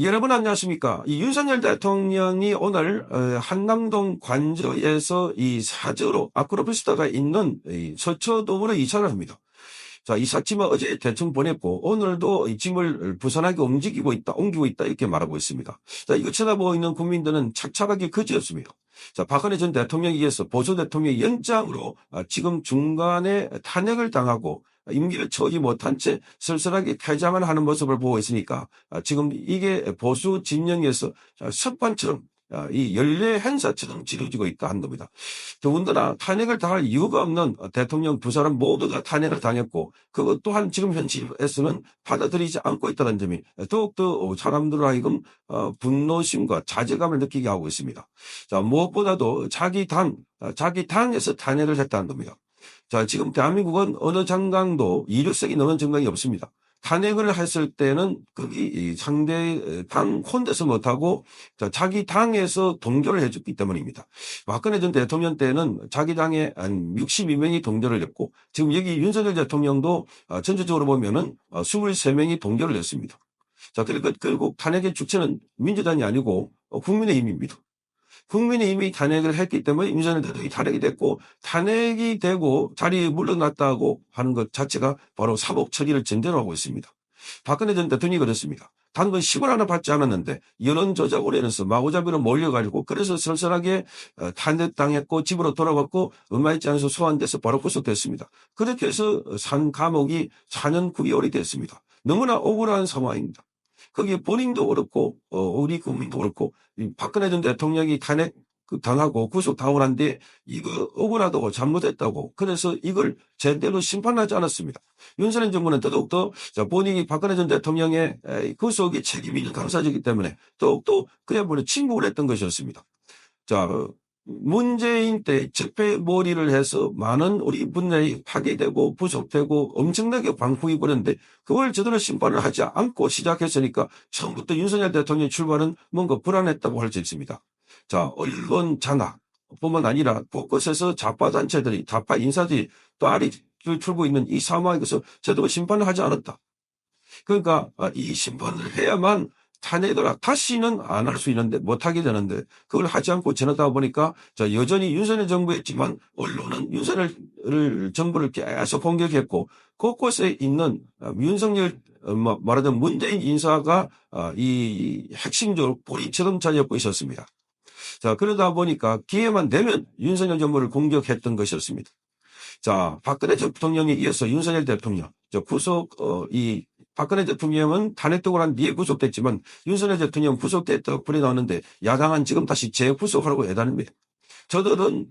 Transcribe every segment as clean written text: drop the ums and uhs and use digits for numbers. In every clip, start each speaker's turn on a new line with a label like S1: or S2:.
S1: 여러분 안녕하십니까? 이 윤석열 대통령이 오늘 한남동 관저에서 이 사저로 아크로폴스타가 있는 이 서초동으로 이사를 합니다. 자, 이 사짐을 어제 대충 보냈고 오늘도 이 짐을 부산하게 옮기고 있다 이렇게 말하고 있습니다. 자, 이거 쳐다보고 있는 국민들은 착착하게 그지었습니다. 자, 박근혜 전 대통령에 의해서 보수 대통령의 연장으로 지금 중간에 탄핵을 당하고 임기를 채우지 못한 채 쓸쓸하게 퇴장을 하는 모습을 보고 있으니까 지금 이게 보수 진영에서 습관처럼 이 연례 행사처럼 치러지고 있다 한 겁니다. 더군다나 탄핵을 당할 이유가 없는 대통령 두 사람 모두가 탄핵을 당했고 그것 또한 지금 현실에서는 받아들이지 않고 있다는 점이 더욱더 사람들 하여금 분노심과 자괴감을 느끼게 하고 있습니다. 자, 무엇보다도 자기 당에서 탄핵을 했다는 겁니다. 자, 지금 대한민국은 어느 정당도 이력색이 넘는 정당이 없습니다. 탄핵을 했을 때는 거기 상대 당 혼자서 못하고 자기 당에서 동조를 해줬기 때문입니다. 박근혜 전 대통령 때는 자기 당에 한 62명이 동조를 했고 지금 여기 윤석열 대통령도 전체적으로 보면은 23명이 동조를 했습니다. 자, 그러니까 결국 탄핵의 주체는 민주당이 아니고 국민의힘입니다. 국민의힘이 탄핵을 했기 때문에 윤석열 대통령이 탄핵이 됐고 탄핵이 되고 자리에 물러났다고 하는 것 자체가 바로 사법 처리를 전제로 하고 있습니다. 박근혜 전 대통령이 그렇습니다. 단건 10원 하나 받지 않았는데 여론조작으로 인해서 마구잡이로 몰려가지고 그래서 쓸쓸하게 탄핵당했고 집으로 돌아갔고 얼마 있지 않아서 소환돼서 바로 구속됐습니다. 그렇게 해서 산 감옥이 4년 9개월이 됐습니다. 너무나 억울한 상황입니다. 거기에 본인도 그렇고 우리 국민도 그렇고 박근혜 전 대통령이 탄핵 당하고 구속당하고 난 뒤에 이거 억울하다고 잘못했다고 그래서 이걸 제대로 심판하지 않았습니다. 윤석열 정부는 더욱더 본인이 박근혜 전 대통령의 구속의 책임이 있는 당사자이기 때문에 더욱더 그야말로 침묵을 했던 것이었습니다. 자, 문재인 때 적폐몰이를 해서 많은 우리 분들이 파괴되고 부속되고 엄청나게 방풍이 부렸는데 그걸 제대로 심판을 하지 않고 시작했으니까 처음부터 윤석열 대통령의 출발은 뭔가 불안했다고 할 수 있습니다. 자, 언론 장악뿐만 아니라 곳곳에서 좌파 단체들이, 좌파 인사들이 또 알이 풀고 있는 이 상황에서 제대로 심판을 하지 않았다. 그러니까 이 심판을 해야만 탄핵을 다시는 안 할 수 있는데 못하게 되는데 그걸 하지 않고 지나다 보니까 여전히 윤석열 정부였지만 언론은 윤석열 정부를 계속 공격했고 곳곳에 있는 윤석열 말하자면 문재인 인사가 이 핵심적으로 보리처럼 자리잡고 있었습니다. 자, 그러다 보니까 기회만 되면 윤석열 정부를 공격했던 것이었습니다. 자, 박근혜 대통령에 이어서 윤석열 대통령, 박근혜 대통령은 탄핵되고 난 뒤에 구속됐지만 윤석열 대통령 구속됐다고 불이 나오는데 야당은 지금 다시 재구속하라고 해다닙니다. 저들은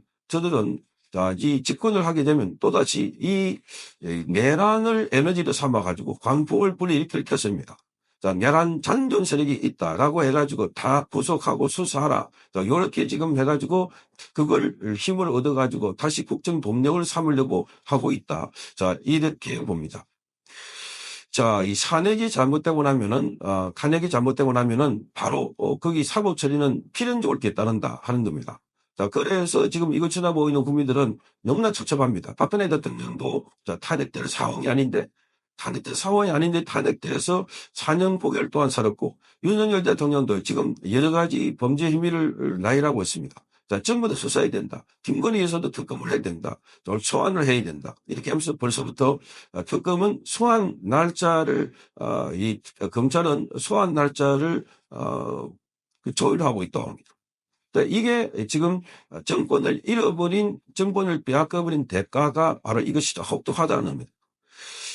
S1: 이 집권을 하게 되면 또다시 이 내란을 에너지로 삼아가지고 광풍을 불이일으킬 것입니다. 자, 내란 잔존 세력이 있다라고 해가지고 다 구속하고 수사하라. 자, 이렇게 지금 해가지고 그걸 힘을 얻어가지고 다시 국정 동력을 삼으려고 하고 있다. 자, 이렇게 봅니다. 자, 이 탄핵이 잘못되고 나면은 바로 거기 사법 처리는 필연적으로 이렇게 따른다 하는 겁니다. 자, 그래서 지금 이거 지나보고 있는 국민들은 너무나 첩첩합니다. 박근혜 대통령도 탄핵될 상황이 아닌데 탄핵돼서 4년 9개월 동안 살았고 윤석열 대통령도 지금 여러 가지 범죄 혐의를 나열하고 있습니다. 자, 전부 다 수사해야 된다. 김건희 여사도 특검을 해야 된다. 소환을 해야 된다. 이렇게 하면서 벌써부터 특검은 소환 날짜를 검찰은 소환 날짜를 조율하고 있다고 합니다. 이게 지금 정권을 빼앗겨버린 대가가 바로 이것이죠. 혹독하다는 겁니다.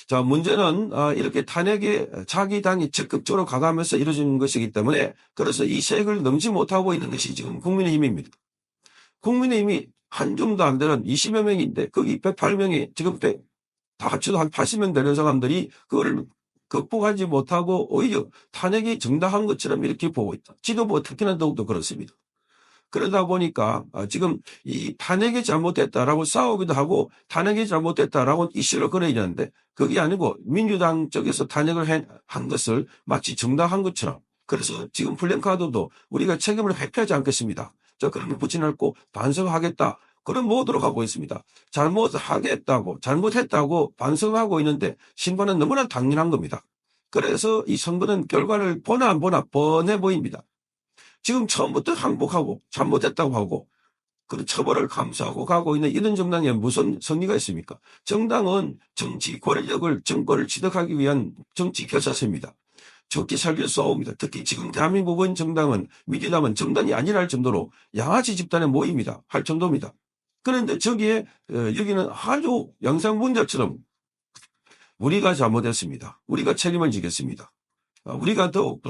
S1: 자, 문제는 이렇게 탄핵에 자기 당이 적극적으로 가감해서 이루어진 것이기 때문에 그래서 이 색을 넘지 못하고 있는 것이 지금 국민의힘입니다. 국민의힘이 한 줌도 안 되는 20여 명인데 거기 108명이 지금 다 합쳐도 한 80명 되는 사람들이 그걸 극복하지 못하고 오히려 탄핵이 정당한 것처럼 이렇게 보고 있다. 지도부가 특히나 더욱더 그렇습니다. 그러다 보니까 지금 이 탄핵이 잘못됐다라고 싸우기도 하고 탄핵이 잘못됐다라고 이슈를 걸어야 되는데 그게 아니고 민주당 쪽에서 탄핵을 한 것을 마치 정당한 것처럼 그래서 지금 플랜카드도 우리가 책임을 회피하지 않겠습니다. 그런 거 붙여놓고 반성하겠다. 그런 모드로 가고 있습니다. 잘못했다고 반성하고 있는데 심판은 너무나 당연한 겁니다. 그래서 이 선거는 결과를 보나 안 보나 뻔해 보입니다. 지금 처음부터 항복하고 잘못했다고 하고 그 처벌을 감수하고 가고 있는 이런 정당에 무슨 선의가 있습니까? 정당은 정치 권력을 정권을 취득하기 위한 정치 결사체입니다. 적기 살길 쏘옵니다. 특히 지금 대한민국은 정당은 민주당은 정당이 아니라 할 정도로 양아치 집단의 모임이다 할 정도입니다. 그런데 저기에 여기는 아주 영상문자처럼 우리가 잘못했습니다. 우리가 책임을 지겠습니다. 우리가 더욱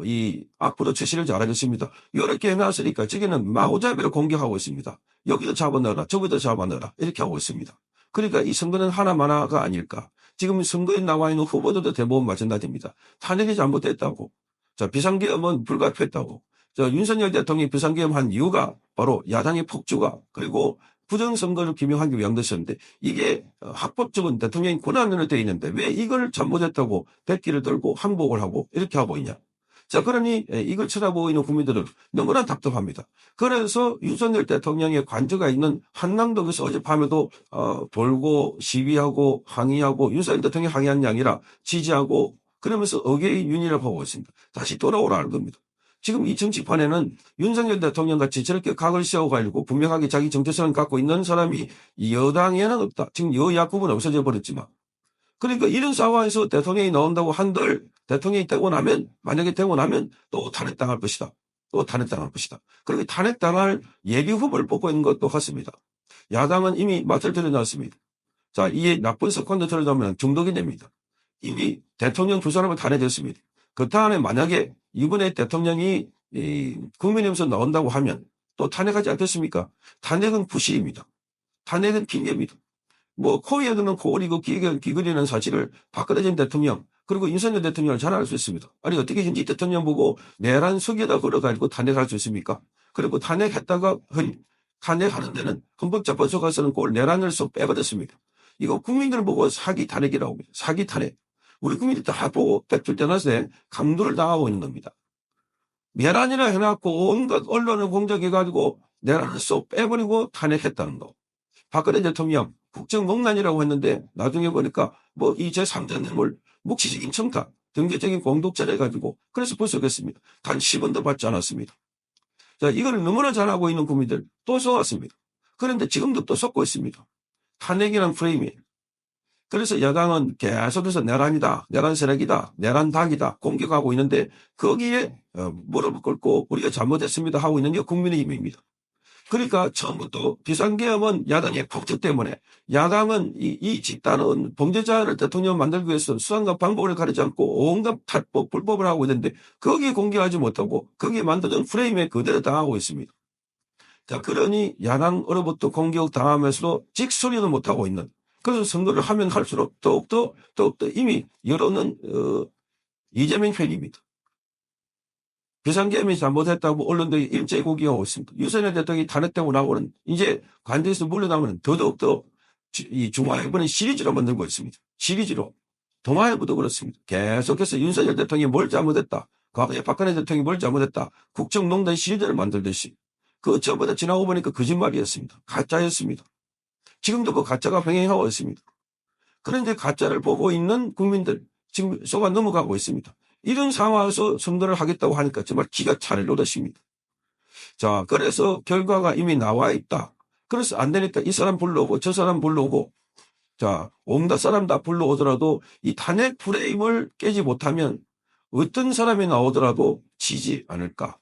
S1: 이 앞으로 최신을 잘하겠습니다. 이렇게 해놨으니까 저기는 마구잡이로 공격하고 있습니다. 여기도 잡아넣어라, 저기도 잡아넣어라 이렇게 하고 있습니다. 그러니까 이 선거는 하나마나가 아닐까. 지금 선거에 나와 있는 후보들도 대부분 마찬가지입니다. 탄핵이 잘못됐다고. 자, 비상계엄은 불가피했다고. 자, 윤석열 대통령이 비상계엄한 이유가 바로 야당의 폭주가 그리고 부정선거를 규명하기 위한 것이었는데 이게 합법적인 대통령이 권한으로 되어 있는데 왜 이걸 잘못했다고 백기를 들고 항복을 하고 이렇게 하고 있냐. 자, 그러니 이걸 쳐다보고 있는 국민들은 너무나 답답합니다. 그래서 윤석열 대통령의 관저가 있는 한남동에서 어젯밤에도 돌고 시위하고 항의하고 윤석열 대통령이 항의한 게 아니라 지지하고 그러면서 어게인 윤이라고 하고 있습니다. 다시 돌아오라는 겁니다. 지금 이 정치판에는 윤석열 대통령 같이 저렇게 각을 세워가지고 분명하게 자기 정체성을 갖고 있는 사람이 여당에는 없다. 지금 여야급은 없어져 버렸지만. 그러니까 이런 상황에서 대통령이 나온다고 한들 대통령이 되고 나면 만약에 되고 나면 또 탄핵당할 것이다. 또 탄핵당할 것이다. 그리고 탄핵당할 예비 후보를 뽑고 있는 것도 같습니다. 야당은 이미 맛을 들여놨습니다. 자, 이 나쁜 습관도 들여놓으면 중독이 됩니다. 이미 대통령 두 사람을 탄핵했습니다. 그 다음에 만약에 이번에 대통령이 국민의힘에서 나온다고 하면 또 탄핵하지 않겠습니까? 탄핵은 부실입니다. 탄핵은 핑계입니다. 뭐 코에 드는 코골이고 귀걸이는 사실을 박근혜 전 대통령 그리고 윤석열 대통령을 잘 알 수 있습니다. 아니 어떻게 현직 대통령 보고 내란 석에다 걸어가지고 탄핵할 수 있습니까? 그리고 탄핵했다가 탄핵하는 데는 헌법재판소 가서는 꼴 내란을 쏙 빼버렸습니다. 이거 국민들 보고 사기 탄핵이라고 합니다. 사기 탄핵. 우리 국민들이 다 보고 백출 떠나서 감도를 당하고 있는 겁니다. 내란이라 해놨고 온갖 언론을 공작해가지고 내란을 쏙 빼버리고 탄핵했다는 거. 박근혜 대통령 국정농단이라고 했는데 나중에 보니까 뭐 이 제3자 뇌물 묵시적인 청탁 등재적인 공독자를 해가지고 그래서 벌써겠습니다. 단 10원도 받지 않았습니다. 자, 이거를 너무나 잘하고 있는 국민들 또 속았습니다. 그런데 지금도 또 속고 있습니다. 탄핵이란 프레임이에요. 그래서 야당은 계속해서 내란이다, 내란 세력이다, 내란 닭이다 공격하고 있는데 거기에 무릎을 꿇고 우리가 잘못했습니다 하고 있는 게 국민의힘입니다. 그러니까 처음부터 비상계엄은 야당의 폭주 때문에 야당은 이 집단은 범죄자를 대통령 만들기 위해서 수단과 방법을 가리지 않고 온갖 탈법, 불법을 하고 있는데 거기에 공개하지 못하고 거기에 만드는 프레임에 그대로 당하고 있습니다. 자, 그러니 야당으로부터 공격 당하면서도 직소리도 못하고 있는 그래서 선거를 하면 할수록 더욱더 이미 여론은 이재명 편입니다. 비상계엄이 잘못했다고 언론들이 일제히 공격하고 있습니다. 윤석열 대통령이 탄핵되고 나오는 이제 관저에서 물러나면 더더욱더 이 중화일보는 시리즈로 만들고 있습니다. 시리즈로. 동아일보도 그렇습니다. 계속해서 윤석열 대통령이 뭘 잘못했다. 과거에 박근혜 대통령이 뭘 잘못했다. 국정농단 시리즈를 만들듯이. 그 저보다 지나고 보니까 거짓말이었습니다. 가짜였습니다. 지금도 그 가짜가 병행하고 있습니다. 그런데 가짜를 보고 있는 국민들 지금 속아 넘어가고 있습니다. 이런 상황에서 선거를 하겠다고 하니까 정말 기가 차를 놓으십니다. 자, 그래서 결과가 이미 나와 있다. 그래서 안 되니까 이 사람 불러오고 저 사람 불러오고 자, 온갖 사람 다 불러오더라도 이 탄핵 프레임을 깨지 못하면 어떤 사람이 나오더라도 지지 않을까.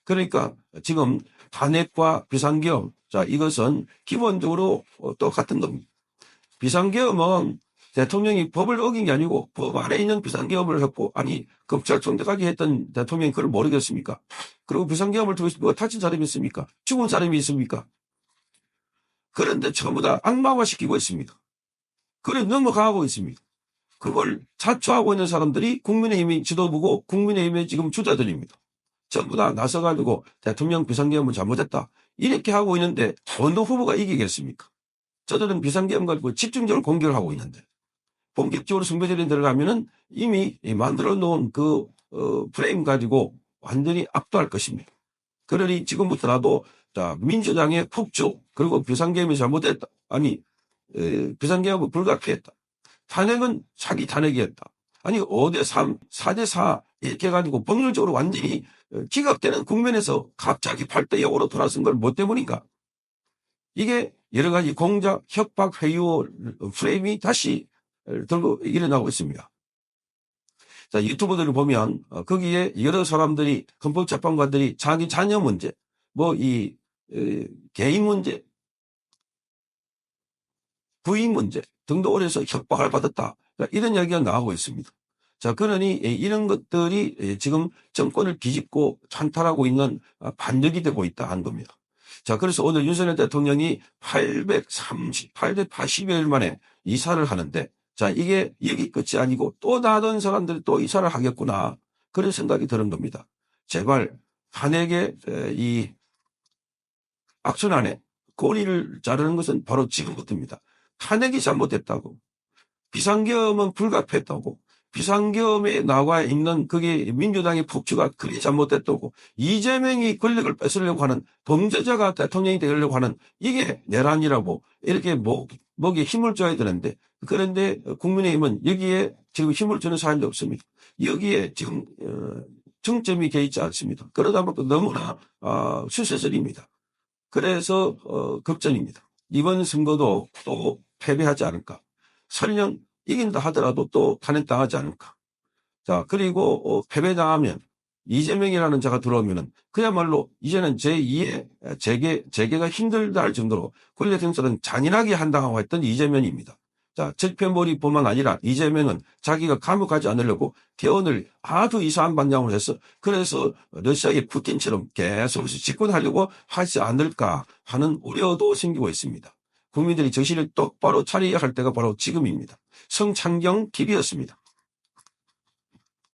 S1: 그러니까 지금 탄핵과 비상계엄 자, 이것은 기본적으로 똑같은 겁니다. 비상계엄은 대통령이 법을 어긴 게 아니고 법 안에 있는 비상계엄을 했고 아니 검찰총장까지 했던 대통령이 그걸 모르겠습니까? 그리고 비상계엄을 통해서 누가 다친 사람이 있습니까? 죽은 사람이 있습니까? 그런데 전부 다 악마화시키고 있습니다. 그래 넘어가고 있습니다. 그걸 자초하고 있는 사람들이 국민의힘이 지도부고 국민의힘의 지금 주자들입니다. 전부 다 나서가지고 대통령 비상계엄은 잘못했다. 이렇게 하고 있는데 어느 후보가 이기겠습니까? 저들은 비상계엄 가지고 집중적으로 공격을 하고 있는데 본격적으로 선거전에 들어가면은 이미 만들어 놓은 그 프레임 가지고 완전히 압도할 것입니다. 그러니 지금부터라도 자, 민주당의 폭주 그리고 비상계엄이 잘못했다. 아니 비상계엄은 불가피했다. 탄핵은 사기 탄핵이었다. 아니 5대3, 4대4 이렇게 해가지고 법률적으로 완전히 기각되는 국면에서 갑자기 8대0으로 돌아선 걸 뭐 때문인가? 이게 여러 가지 공작, 협박, 회유 프레임이 다시 들고 일어나고 있습니다. 자, 유튜브들을 보면 거기에 여러 사람들이 헌법재판관들이 자기 자녀 문제, 개인 문제, 부인 문제 등도 올해서 협박을 받았다. 이런 이야기가 나오고 있습니다. 자, 그러니 이런 것들이 지금 정권을 뒤집고 찬탈하고 있는 반역이 되고 있다 한 겁니다. 자, 그래서 오늘 윤석열 대통령이 880여 일 만에 이사를 하는데, 자, 이게 여기 끝이 아니고 또 다른 사람들이 또 이사를 하겠구나. 그런 생각이 드는 겁니다. 제발 탄핵의 이 악순환에 꼬리를 자르는 것은 바로 지금부터입니다. 탄핵이 잘못됐다고. 비상계엄은 불가피했다고. 비상계엄에 나와 있는 그게 민주당의 폭주가 그게 잘못됐다고. 이재명이 권력을 뺏으려고 하는 범죄자가 대통령이 되려고 하는 이게 내란이라고 이렇게 목에 힘을 줘야 되는데, 그런데 국민의힘은 여기에 지금 힘을 주는 사람이 없습니다. 여기에 지금 정점이 개 있지 않습니다. 그러다 보니까 너무나 수세설입니다. 그래서 걱정입니다. 이번 선거도 또 패배하지 않을까. 설령 이긴다 하더라도 또 탄핵당하지 않을까. 자, 그리고 패배당하면 이재명이라는 자가 들어오면은 그야말로 이제는 제2의 재계가 힘들다 할 정도로 권력 행사는 잔인하게 한다고 했던 이재명입니다. 자, 적폐몰이뿐만 아니라 이재명은 자기가 감옥 가지 않으려고 개헌을 아주 이상한 방향으로 해서 그래서 러시아의 푸틴처럼 계속 집권하려고 하지 않을까 하는 우려도 생기고 있습니다. 국민들이 정신을 똑바로 차려야 할 때가 바로 지금입니다. 성창경 TV였습니다.